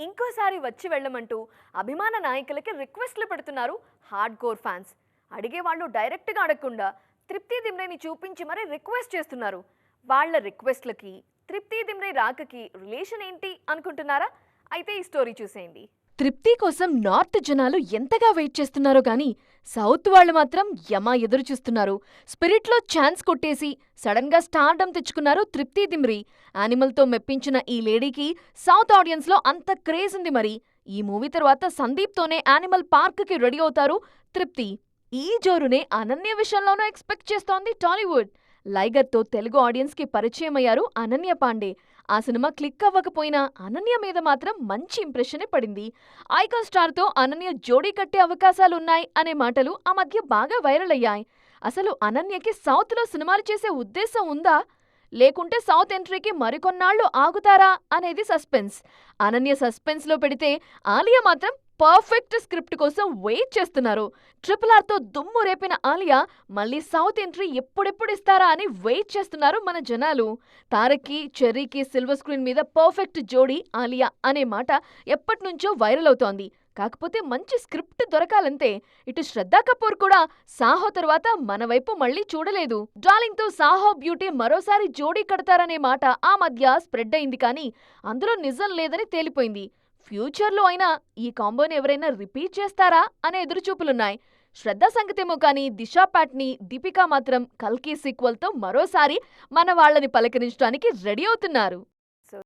ఇంకోసారి వచ్చి వెళ్ళమంటూ అభిమాన నాయకులకి రిక్వెస్ట్లు పెడుతున్నారు హార్డ్ కోర్ ఫ్యాన్స్. అడిగే వాళ్ళు డైరెక్ట్గా అడగకుండా తృప్తి దిమ్రేని చూపించి మరీ రిక్వెస్ట్ చేస్తున్నారు. వాళ్ళ రిక్వెస్ట్లకి తృప్తి దిమ్రే రాకకి రిలేషన్ ఏంటి అనుకుంటున్నారా? అయితే ఈ స్టోరీ చూసేయండి. తృప్తి కోసం నార్త్ జనాలు ఎంతగా వెయిట్ చేస్తున్నారో గాని సౌత్ వాళ్ళు మాత్రం యమా ఎదురు చూస్తున్నారు. స్పిరిట్లో ఛాన్స్ కొట్టేసి సడన్ గా స్టార్డమ్ తెచ్చుకున్నారు తృప్తి దిమ్రి. యానిమల్తో మెప్పించిన ఈ లేడీకి సౌత్ ఆడియన్స్ లో అంత క్రేజ్ ఉంది. మరి ఈ మూవీ తర్వాత సందీప్తోనే యానిమల్ పార్క్ కి రెడీ అవుతారు తృప్తి. ఈ జోరునే అనన్య విషయంలోనూ ఎక్స్పెక్ట్ చేస్తోంది టాలీవుడ్. లైగర్తో తెలుగు ఆడియన్స్ కి పరిచయం అయ్యారు అనన్య పాండే. ఆ సినిమా క్లిక్ అవ్వకపోయినా అనన్య మీద మాత్రం మంచి ఇంప్రెషనే పడింది. ఐకాన్ స్టార్తో అనన్య జోడీ కట్టే అవకాశాలున్నాయి అనే మాటలు ఆ మధ్య బాగా వైరల్ అయ్యాయి. అసలు అనన్యకి సౌత్లో సినిమాలు చేసే ఉద్దేశం ఉందా, లేకుంటే సౌత్ ఎంట్రీకి మరికొన్నాళ్లు ఆగుతారా అనేది సస్పెన్స్. అనన్య సస్పెన్స్లో పెడితే ఆలియా మాత్రం పర్ఫెక్ట్ స్క్రిప్ట్ కోసం వెయిట్ చేస్తున్నారు. RRRతో దుమ్ము రేపిన ఆలియా మళ్ళీ సౌత్ ఎంట్రీ ఎప్పుడెప్పుడు ఇస్తారా అని వెయిట్ చేస్తున్నారు మన జనాలు. తారక్కి చెర్రీకి సిల్వర్ స్క్రీన్ మీద పర్ఫెక్ట్ జోడీ ఆలియా అనే మాట ఎప్పటినుంచో వైరల్ అవుతోంది. కాకపోతే మంచి స్క్రిప్ట్ దొరకాలంతే. ఇటు శ్రద్ధా కపూర్ కూడా సాహో తర్వాత మన వైపు మళ్ళీ చూడలేదు. డార్లింగ్తో సాహో బ్యూటీ మరోసారి జోడీ కడతారనే మాట ఆ మధ్య స్ప్రెడ్ అయింది, కానీ అందులో నిజం లేదని తేలిపోయింది. ఫ్యూచర్లో అయినా ఈ కాంబోని ఎవరైనా రిపీట్ చేస్తారా అనే ఎదురుచూపులున్నాయి. శ్రద్ధ సంగతేమో కానీ దిశా పాట్నీ, దీపికా మాత్రం కల్కి సీక్వెల్తో మరోసారి మన వాళ్ళని పలకరించడానికి రెడీ అవుతున్నారు.